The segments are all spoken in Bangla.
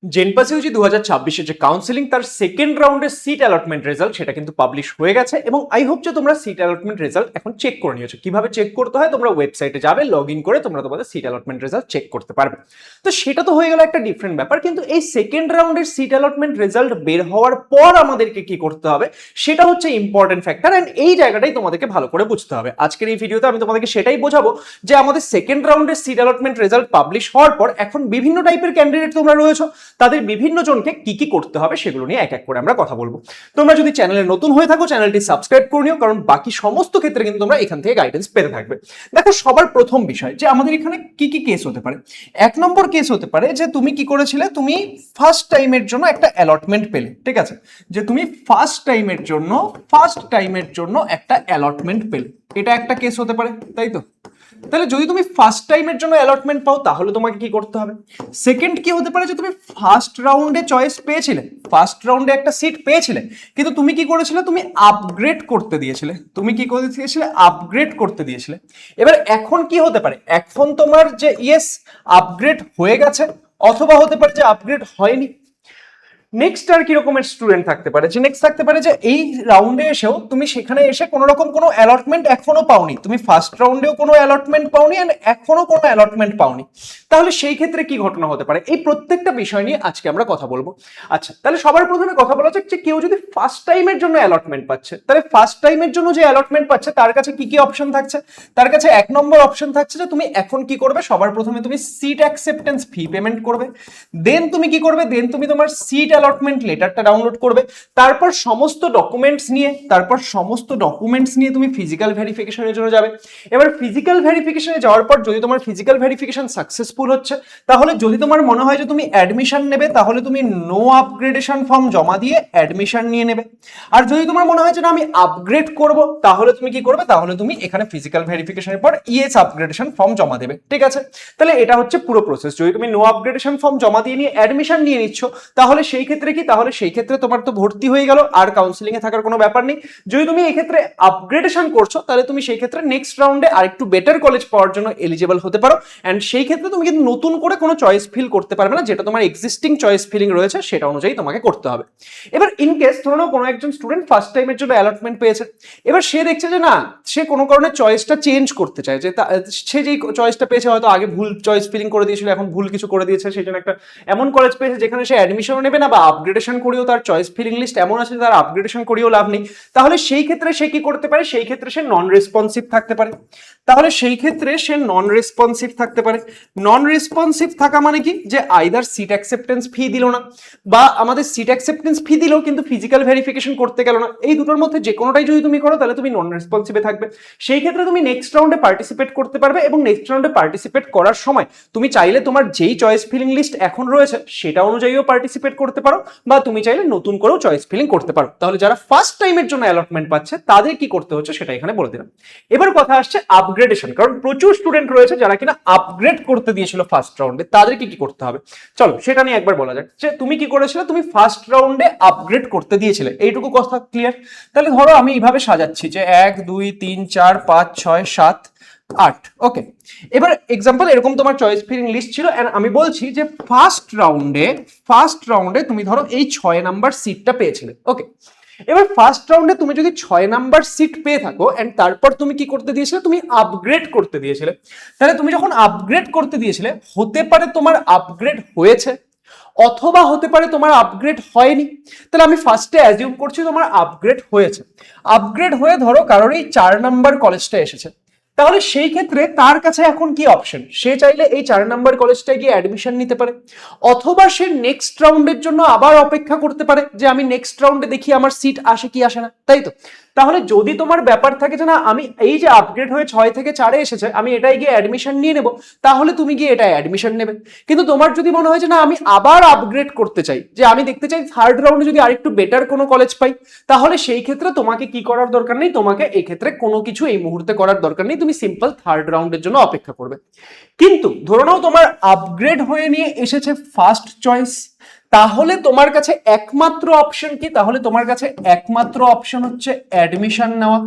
জেনপাস ইউজি 2026 যে কাউন্সিলিং তার সেকেন্ড রাউন্ডের সিট অ্যালটমেন্ট রেজাল্ট সেটা কিন্তু পাবলিশ হয়ে গেছে এবং আই হোপ যে তোমরা সিট অ্যালটমেন্ট রেজাল্ট এখন চেক করে নিয়েছো। কিভাবে চেক করতে হয় তোমরা ওয়েবসাইটে যাবে, লগ ইন করে তোমরা তোমাদের সিট অ্যালটমেন্ট রেজাল্ট চেক করতে পারবে। তো সেটা তো হয়ে গেল একটা ডিফারেন্ট ব্যাপার, কিন্তু এই সেকেন্ড রাউন্ডের সিট অ্যালটমেন্ট রেজাল্ট বের হওয়ার পর আমাদেরকে কি করতে হবে সেটা হচ্ছে ইম্পর্টেন্ট ফ্যাক্টর, এন্ড এই জায়গাটাই তোমাদেরকে ভালো করে বুঝতে হবে। আজকের এই ভিডিওতে আমি তোমাদেরকে সেটাই বোঝাবো যে আমাদের সেকেন্ড রাউন্ডের সিট অ্যালটমেন্ট রেজাল্ট পাবলিশ হওয়ার পর এখন বিভিন্ন টাইপের ক্যান্ডিডেট তোমরা রয়েছো, তাদের বিভিন্ন জনকে কি কি করতে হবে সেগুলো নিয়ে এক এক করে আমরা কথা বলবো। তোমরা যদি চ্যানেলে নতুন হয়ে থাকো চ্যানেলটি সাবস্ক্রাইব করে নিও, কারণ বাকি সমস্ত ক্ষেত্রে কিন্তু তোমরা এখান থেকে গাইডেন্স পেতে থাকবে। দেখো, সবার প্রথম বিষয় যে আমাদের এখানে কি কি কেস হতে পারে। এক নম্বর কেস হতে পারে যে তুমি কি করেছিলে, তুমি ফার্স্ট টাইমের জন্য একটা অ্যালটমেন্ট পেলে, ঠিক আছে, যে তুমি ফার্স্ট টাইমের জন্য একটা অ্যালটমেন্ট পেলে, এটা একটা কেস হতে পারে, তাই তো? তাহলে যদি তুমি ফার্স্ট টাইমের জন্য অ্যালটমেন্ট পাও তাহলে তোমাকে কি করতে হবে। সেকেন্ড কি হতে পারে যে তুমি ফার্স্ট রাউন্ডে চয়েস পেয়েছিলে, ফার্স্ট রাউন্ডে একটা সিট পেয়েছিলে, কিন্তু তুমি কি করেছিলে, তুমি আপগ্রেড করতে দিয়েছিলে, আপগ্রেড করতে দিয়েছিলে। এবার এখন কি হতে পারে, এখন তোমার যে ইয়েস আপগ্রেড হয়ে গেছে, অথবা হতে পারে যে আপগ্রেড হয়নি। নেক্সট আর কি রকমের স্টুডেন্ট থাকতে পারে, যে নেক্সট থাকতে পারে যে এই রাউন্ডে এসেও তুমি সেখানে এসে কোনো রকম কোনো অ্যালটমেন্ট এখনো পাওনি, তুমি ফার্স্ট রাউন্ডেও কোনো অ্যালটমেন্ট পাওনি এন্ড এখনো কোনো অ্যালটমেন্ট পাওনি। তাহলে সেই ক্ষেত্রে কি ঘটনা হতে পারে, এই প্রত্যেকটা বিষয় নিয়ে আজকে আমরা কথা বলবো। আচ্ছা, তাহলে সবার প্রথমে কথা বলা যাক যে কেউ যদি ফার্স্ট টাইমের জন্য অ্যালটমেন্ট পাচ্ছে, তাহলে ফার্স্ট টাইমের জন্য যে অ্যালটমেন্ট পাচ্ছে তার কাছে কি কি অপশন থাকছে। তার কাছে এক নম্বর অপশন থাকছে যে তুমি এখন কি করবে, সবার প্রথমে তুমি সিট অ্যাকসেপ্টেন্স ফি পেমেন্ট করবে, দেন তুমি কি করবে, দেন তুমি তোমার সিট অ্যালটমেন্ট লেটারটা ডাউনলোড করবে, তারপর সমস্ত ডকুমেন্টস নিয়ে তুমি ফিজিক্যাল ভেরিফিকেশনের জন্য যাবে। এবার ফিজিক্যাল ভেরিফিকেশনে যাওয়ার পর যদি তোমার ফিজিক্যাল ভেরিফিকেশন সাকসেসফুল হচ্ছে, তাহলে যদি তোমার মনে হয় যে তুমি অ্যাডমিশন নেবে, তাহলে তুমি নো আপগ্রেডেশন ফর্ম জমা দিয়ে অ্যাডমিশন নিয়ে নেবে। আর যদি তোমার মনে হয় যে না আমি আপগ্রেড করব, তাহলে তুমি কি করবে, তাহলে তুমি এখানে ফিজিক্যাল ভেরিফিকেশনের পর ইএস আপগ্রেডেশন ফর্ম জমা দেবে, ঠিক আছে। তাহলে এটা হচ্ছে পুরো প্রসেস। যদি তুমি নো আপগ্রেডেশন ফর্ম জমা দিয়ে নিয়ে অ্যাডমিশন নিয়ে নিচ্ছ, তাহলে সেই ক্ষেত্রে কি, তাহলে সেই ক্ষেত্রে তোমার তো ভর্তি হয়ে গেল, আর কাউন্সিলিং এ থাকার কোনো ব্যাপার নেই। যদি তুমি এই ক্ষেত্রে আপগ্রেডেশন করছো, তাহলে তুমি সেই ক্ষেত্রে নেক্সট রাউন্ডে আরেকটু বেটার কলেজ পাওয়ার জন্য এলিজিবল হতে পারো, এন্ড সেই ক্ষেত্রে তুমি কিন্তু নতুন করে কোনো চয়েস ফিল করতে পারবে না, যেটা তোমার এক্সিস্টিং চয়েস ফিলিং রয়েছে সেটা অনুযায়ী তোমাকে করতে হবে। এবার ইন কেস ধরে নাও কোনো একজন স্টুডেন্ট ফার্স্ট টাইমের জন্য অ্যালটমেন্ট পেয়েছে, এবার সে দেখছে যে না, সে কোনো কারণে চয়েসটা চেঞ্জ করতে চায়, যে সে যেই চয়েসটা পেয়েছে হয়তো আগে ভুল চয়েস ফিলিং করে দিয়েছিল, এখন ভুল কিছু করে দিয়েছে, সেই জন্য একটা এমন কলেজ পেয়েছে যেখানে সে অ্যাডমিশনও নেবে না, বা আপগ্রেডেশন করেও তার চয়েস ফিলিং লিস্ট এমন আছে যে তার আপগ্রেডেশন করেও লাভ নেই। তাহলে সেই ক্ষেত্রে সে কি করতে পারে, সেই ক্ষেত্রে সে নন রেসপন্সিভ থাকতে পারে। নন রেসপন্সিভ থাকা মানে কি, যে আইদার সিট অ্যাকসেপ্টেন্স ফি দিল না, বা আমাদের সিট অ্যাকসেপ্টেন্স ফি দিলেও কিন্তু ফিজিক্যাল ভেরিফিকেশন করতে গেল না, এই দুটোর মধ্যে যে কোনোটাই যদি তুমি করো তাহলে তুমি নন রেসপন্সিভে থাকবে। সেই ক্ষেত্রে তুমি নেক্সট রাউন্ডে পার্টিসিপেট করতে পারবে, এবং নেক্সট রাউন্ডে পার্টিসিপেট করার সময় তুমি চাইলে তোমার যেই চয়েস ফিলিং লিস্ট এখন রয়েছে সেটা অনুযায়ীও পার্টিসিপেট করতে পারো, বা তুমি চাইলে নতুন করেও চয়েস ফিলিং করতে পারো। তাহলে যারা ফার্স্ট টাইমের জন্য অ্যালটমেন্ট পাচ্ছে তাদের কি করতে হচ্ছে সেটা এখানে বলে দিলাম। এবার কথা আসছে আপগ্রেডেশন, কারণ প্রচুর স্টুডেন্ট রয়েছে যারা কিনা আপগ্রেড করতে দিয়েছিল ফার্স্ট রাউন্ডে, তাদেরকে কি করতে হবে চলো সেটা নিয়ে একবার বলা যাক। যে তুমি কি করেছিলে, তুমি ফার্স্ট রাউন্ডে আপগ্রেড করতে দিয়েছিলে, এইটুকু কথা ক্লিয়ার। তাহলে ধরো আমি এইভাবে সাজাচ্ছি যে 1 2 3 4 5 6 7 8, ওকে। এবার এক্সাম্পল এরকম তোমার চয়েস ফিলিং লিস্ট ছিল, এন্ড আমি বলছি যে ফার্স্ট রাউন্ডে তুমি ধরো এই 6 নাম্বার সিটটা পেয়েছিলে, ওকে। এবার ফার্স্ট রাউন্ডে তুমি যদি 6 নাম্বার সিট পেয়ে থাকো, এন্ড তারপর তুমি কি করতে দিয়েছিলে, তুমি আপগ্রেড করতে দিয়েছিলে। তাহলে তুমি যখন আপগ্রেড করতে দিয়েছিলে, হতে পারে তোমার আপগ্রেড হয়েছে, অথবা হতে পারে তোমার আপগ্রেড হয়নি। তাহলে আমি ফার্স্টে অ্যাজিউম করছি তোমার আপগ্রেড হয়েছে। আপগ্রেড হয়ে ধরো কারোর এই 4 নাম্বার কলেজটা এসেছে, তাহলে সেই ক্ষেত্রে তার কাছে এখন কি অপশন, সে চাইলে এই 4 নাম্বার কলেজটায় গিয়ে অ্যাডমিশন নিতে পারে, অথবা সে নেক্সট রাউন্ডের জন্য আবার অপেক্ষা করতে পারে যে আমি নেক্সট রাউন্ডে দেখি আমার সিট আসে কি আসে না, তাই তো? তাহলে যদি তোমার ব্যাপার থাকে যে না আমি এই যে আপগ্রেড হয়ে 6 থেকে 4-এ এসেছে আমি এটাই গিয়ে অ্যাডমিশন নিয়ে নেব, তাহলে তুমি গিয়ে এটা অ্যাডমিশন নেবে। কিন্তু তোমার যদি মনে হয় যে না আমি আবার আপগ্রেড করতে চাই, যে আমি দেখতে চাই থার্ড রাউন্ডে যদি আরেকটু বেটার কোনো কলেজ পাই, তাহলে সেই ক্ষেত্রে তোমাকে কি করার দরকার নেই, তোমাকে এই ক্ষেত্রে কোনো কিছু এই মুহূর্তে করার দরকার নেই, তুমি সিম্পল থার্ড রাউন্ডের জন্য অপেক্ষা করবে। কিন্তু ধরে নাও তোমার আপগ্রেড হয়ে নিয়ে এসেছে ফার্স্ট চয়েস, তাহলে তোমার কাছে একমাত্র অপশন কি, তাহলে তোমার কাছে একমাত্র অপশন হচ্ছে অ্যাডমিশন নেওয়া।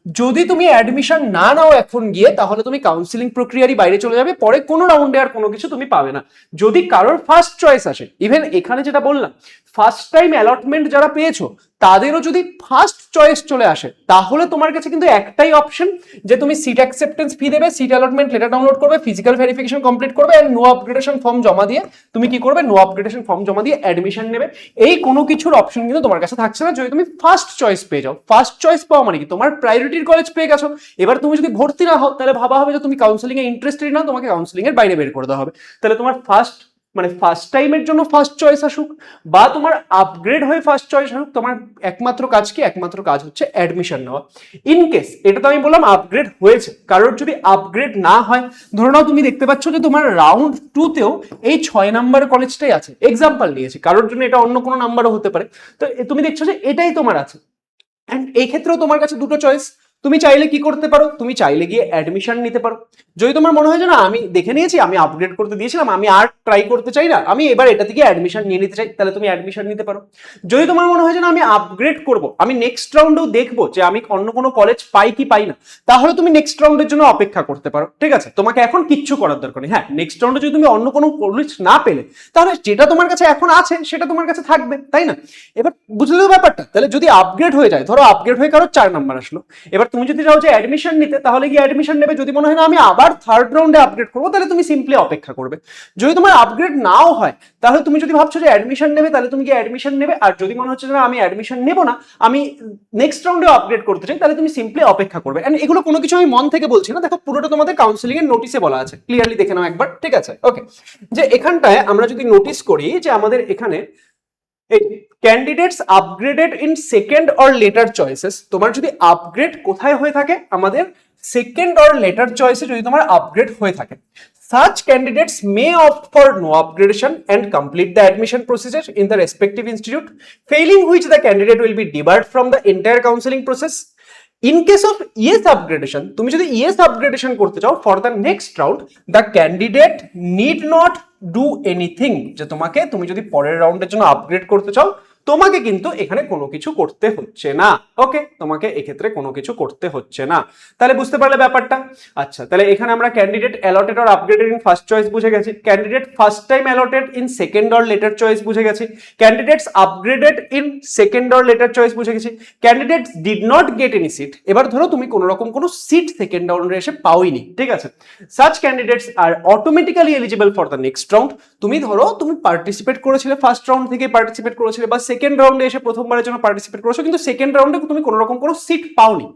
যদি তুমি অ্যাডমিশন না নাও এখন গিয়ে, তাহলে তুমি কাউন্সিলিং প্রক্রিয়ারই বাইরে চলে যাবে, পরে কোনো রাউন্ডে আর কোনো কিছু তুমি পাবে না। যদি কারোর ফার্স্ট চয়েস আসে, ইভেন এখানে যেটা বললাম ফার্স্ট টাইম অ্যালটমেন্ট যারা পেয়েছো তাদেরও যদি ফার্স্ট চয়েস চলে আসে, তাহলে তোমার কাছে কিন্তু একটাই অপশন যে তুমি সিট অ্যাকসেপ্টেন্স ফি দেবে, সিট অ্যালটমেন্ট লেটার ডাউনলোড করবে, ফিজিক্যাল ভেরিফিকেশন কমপ্লিট করবে, এন্ড নো আপগ্রেডেশন ফর্ম জমা দিয়ে তুমি কি করবে, নো আপগ্রেডেশন ফর্ম জমা দিয়ে অ্যাডমিশন নেবে। এই কোনো কিছুর অপশন কিন্তু তোমার কাছে থাকছে না যদি তুমি ফার্স্ট চয়েস পেয়ে যাও। ফার্স্ট চয়েস পাওয়া মানে কি, তোমার প্রায়োরিটির কলেজ পেয়ে গেছো। এবার তুমি যদি ভর্তি না হও, তাহলে ভাবা হবে যে তুমি কাউন্সিলিং এ ইন্টারেস্টেড না, তোমাকে কাউন্সিলিং এর বাইরে বের করে দেওয়া হবে। তাহলে তোমার ফার্স্ট টাইমের জন্য ফার্স্ট চয়েস আসুক বা তোমার আপগ্রেড হয়ে ফার্স্ট চয়েস আসুক, তোমার একমাত্র কাজ কি, একমাত্র কাজ হচ্ছে অ্যাডমিশন নেওয়া। ইন কেস, এটা তো আমি বললাম আপগ্রেড হয়েছে, কারোর যদি আপগ্রেড না হয়, ধরে নাও তুমি দেখতে পাচ্ছ যে তোমার রাউন্ড 2 তেও এই 6 নাম্বার কলেজটাই আছে, এক্সাম্পল নিয়েছি, কারোর জন্য এটা অন্য কোনো নাম্বারও হতে পারে, তো তুমি দেখছো যে এটাই তোমার আছে। এন্ড এই ক্ষেত্রেও তোমার কাছে দুটো চয়েস, তুমি চাইলে কি করতে পারো, তুমি চাইলে গিয়ে অ্যাডমিশন নিতে পারো। যদি তোমার মনে হয় যে না আমি দেখে নিয়েছি, আমি আপগ্রেড করতে দিয়েছিলাম, আমি আর ট্রাই করতে চাই না, আমি এবার এটা থেকে অ্যাডমিশন নিয়ে নিতে চাই, তাহলে তুমি অ্যাডমিশন নিতে পারো। যদি তোমার মনে হয় যে না আমি আপগ্রেড করব, আমি নেক্সট রাউন্ডেও দেখবো যে আমি অন্য কোনো কলেজ পাই কি পাই না, তাহলে তুমি নেক্সট রাউন্ডের জন্য অপেক্ষা করতে পারো। ঠিক আছে, তোমাকে এখন কিচ্ছু করার দরকার নেই। হ্যাঁ, নেক্সট রাউন্ডে যদি তুমি অন্য কোনো কলেজ না পেলে, তাহলে যেটা তোমার কাছে এখন আছে সেটা তোমার কাছে থাকবে, তাই না? এবার বুঝলে তো ব্যাপারটা? তাহলে যদি আপগ্রেড হয়ে যায়, ধরো আপগ্রেড হয়ে কারো 4 নাম্বার আসলো, এবার তুমি যদি চাও যে অ্যাডমিশন নিতে, তাহলে কি অ্যাডমিশন নেবে। যদি মনে হয় না আমি আবার থার্ড রাউন্ডে আপগ্রেড করবো, তাহলে তুমি সিম্পলি অপেক্ষা করবে। যদি তোমার আপগ্রেড নাও হয়, তাহলে তুমি যদি ভাবছো যে অ্যাডমিশন নেবে, তাহলে তুমি কি অ্যাডমিশন নেবে। আর যদি মনে হচ্ছে যে আমি অ্যাডমিশন নেব না, আমি নেক্সট রাউন্ডে আপগ্রেড করতে চাই, তাহলে তুমি সিম্পলি অপেক্ষা করবে। এন্ড এগুলো কোনো কিছু আমি মন থেকে বলছি না, দেখো পুরোটা তোমাদের কাউন্সিলিং এর নোটিশে বলা আছে, ক্লিয়ারলি দেখে নাও একবার। ঠিক আছে, ওকে। যে এখানটায় আমরা যদি নোটিস করি যে আমাদের এখানে candidates upgraded in second or letter choices, তোমার যদি আপগ্রেড কোথায় হয়ে থাকে, আমাদের সেকেন্ড অর লেটার চয়েসে যদি তোমার আপগ্রেড হয়ে থাকে, such candidates may opt for no upgradation and complete the admission procedure in the respective institute, failing which the candidate will be debarred from the entire counseling process. In case of yes upgradation, তুমি যদি yes upgradation করতে চাও for the next round, the candidate need not do anything, যে তুমি যদি পরের রাউন্ডের জন্য আপগ্রেড করতে চাও, তোমাকে কিন্তু এখানে কোনো কিছু করতে হচ্ছে না। ওকে, তোমাকে এক্ষেত্রে কোনো কিছু করতে হচ্ছে না। তাহলে বুঝতে পারলে ব্যাপারটা? আচ্ছা, তাহলে এখানে আমরা candidate allotted or upgraded in first choice বুঝে গেছি, candidate first time allotted in second or later choice বুঝে গেছি, candidates upgraded in second or later choice বুঝে গেছি, candidates did not get any seat. এবার ধরো তুমি কোনো রকম কোনো সিট সেকেন্ড রাউন্ডে এসে পাওইনি, ঠিক আছে, such candidates are automatically eligible for the next round. তুমি ধরো তুমি পার্টিসিপেট করেছিলে, ফার্স্ট রাউন্ড থেকে পার্টিসিপেট করেছিলে, বা সেকেন্ড রাউন্ডে এসে প্রথমবারের জন্য পার্টিসিপেট করেছো, কিন্তু সেকেন্ড রাউন্ডে তুমি কোনো রকম কোনো সিট পাওনি,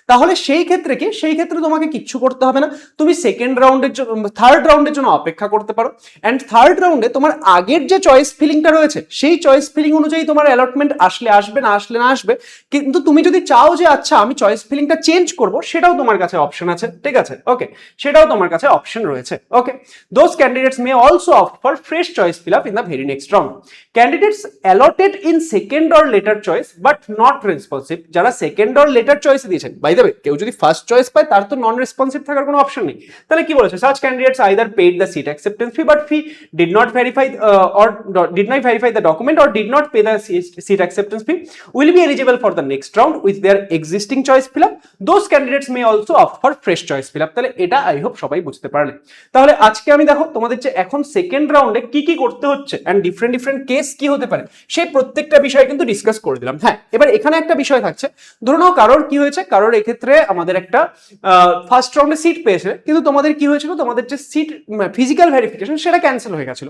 তাহলে সেই ক্ষেত্রে কি, সেই ক্ষেত্রে তোমাকে কিচ্ছু করতে হবে না, তুমি সেকেন্ড রাউন্ডের জন্য, থার্ড রাউন্ডের জন্য অপেক্ষা করতে পারো। এন্ড থার্ড রাউন্ডে তোমার আগের যে চয়েস ফিলিংটা রয়েছে, সেই চয়েস ফিলিং অনুযায়ী তোমার অ্যালটমেন্ট আসলে আসবে, না আসলে না আসবে। কিন্তু তুমি যদি চাও যে আচ্ছা আমি চয়েস ফিলিংটা চেঞ্জ করব, সেটাও তোমার কাছে অপশন আছে, ঠিক আছে, ওকে, সেটাও তোমার কাছে অপশন রয়েছে। Okay, those candidates may also opt for fresh choice fill up in the very next round. Candidates allotted in second or later choice but not responsive, যারা সেকেন্ড অর লেটার চয়েস দিয়েছেন, বাই দ্য ওয়ে কেউ যদি ফার্স্ট চয়েস পায় তার তো নন রেসপন্সিভ থাকার কোনো অপশন নেই। তাহলে কি বলেছে, such candidates either paid the seat acceptance fee but fee did not verify the document or did not pay the seat acceptance fee will be eligible for the next round with their existing choice fill up, those candidates may also opt for fresh choice fill up. তাহলে এটা আই হোপ সবাই বুঝতে পারলে। তাহলে আজকে আমি দেখো তোমাদের যে এখন সেকেন্ড রাউন্ডে কি কি করতে হচ্ছে এন্ড ডিফারেন্ট কেস কি হতে পারে, সেই প্রত্যেকটা বিষয় কিন্তু ডিসকাস করে দিলাম। হ্যাঁ, এবার এখানে একটা বিষয় থাকছে, ধরো নাও কারোর কি হয়েছে, কারোর এক্ষেত্রে আমাদের একটা ফার্স্ট রাউন্ডে সিট পেয়েছে, কিন্তু তোমাদের কি হয়েছিল, তোমাদের যে সিট ফিজিক্যাল ভেরিফিকেশন সেটা ক্যান্সেল হয়ে গেছিল।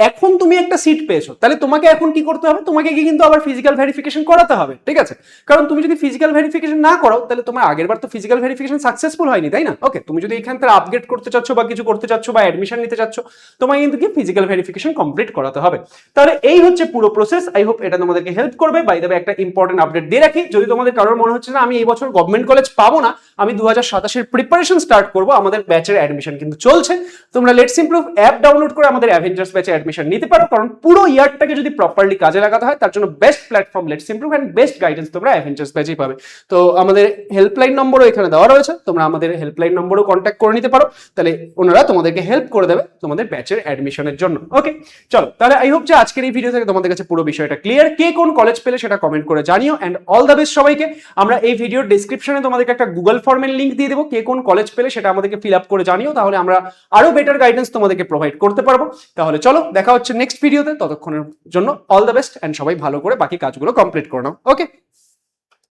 এখন তুমি একটা সিট পেয়েছো, তাহলে তোমাকে এখন কি করতে হবে, তোমাকে কি কিন্তু আবার ফিজিক্যাল ভেরিফিকেশন করাতে হবে, ঠিক আছে, কারণ তুমি যদি ফিজিক্যাল ভেরিফিকেশন না করাও, তাহলে তোমার আগের বার তো ফিজিক্যাল ভেরিফিকেশন সাকসেসফুল হয়নি, তাই না? ওকে, তুমি যদি এখান থেকে আপগ্রেড করতে চাচ্ছ বা কিছু করতে চাচ্ছ বা অ্যাডমিশন নিতে চাচ্ছ, তোমাকে কিন্তু কি ফিজিক্যাল ভেরিফিকেশন কমপ্লিট করাতে হবে। তাহলে এই হচ্ছে পুরো প্রসেস। আই হোপ এটা তোমাদেরকে হেল্প করবে। বাই দ্য ওয়ে একটা ইম্পর্টেন্ট আপডেট দিয়ে রাখি, যদি তোমাদের কারোর মনে হচ্ছে না আমি এই বছর গভর্নমেন্ট কলেজ পাবো না, আমি 2027 এর প্রিপারেশন স্টার্ট করব, আমাদের ব্যাচের অ্যাডমিশন কিন্তু চলছে। তোমরা লেটস ইমপ্রুভ অ্যাপ ডাউনলোড করে আমাদের অ্যাভেঞ্জার্স ব্যাচে অ্যাডমিশন নিতে পারো, কারণ পুরো ইয়ারটাকে যদি প্রপারলি কাজে লাগাতে হয়, তার জন্য best platform let's improve and best guidance তোমরা অ্যাভেঞ্জার্স ব্যাচেই পাবে। তো আমাদের হেল্পলাইন নম্বরও এখানে দেওয়া রয়েছে, তোমরা আমাদের হেল্পলাইন নম্বরও কন্ট্যাক্ট করে নিতে পারো, তাহলে ওনারা তোমাদেরকে হেল্প করে দেবে তোমাদের ব্যাচের অ্যাডমিশনের জন্য। ওকে, চলো তাহলে আই হোপ যে আজকের এই ভিডিও থেকে তোমাদের কাছে পুরো বিষয়টা ক্লিয়ার। ক্লিয়ার? কে কোন কলেজ পেলে সেটা কমেন্ট করে জানিও, অ্যান্ড অল দ্য বেস্ট সবাইকে। আমরা এই ভিডিওর ডেসক্রিপশনে তোমাদেরকে একটা গুগল ফর্মের লিঙ্ক দিয়ে দেবো, কে কোন কলেজ পেলে সেটা আমাদেরকে ফিল আপ করে জানিও, তাহলে আমরা আরো বেটার গাইডেন্স তোমাদেরকে প্রোভাইড করতে পারবো। তাহলে চলো দেখা হচ্ছে নেক্সট ভিডিওতে, ততক্ষণের জন্য অল দ্য বেস্ট, অ্যান্ড সবাই ভালো করে বাকি কাজগুলো কমপ্লিট করে নাও। ওকে।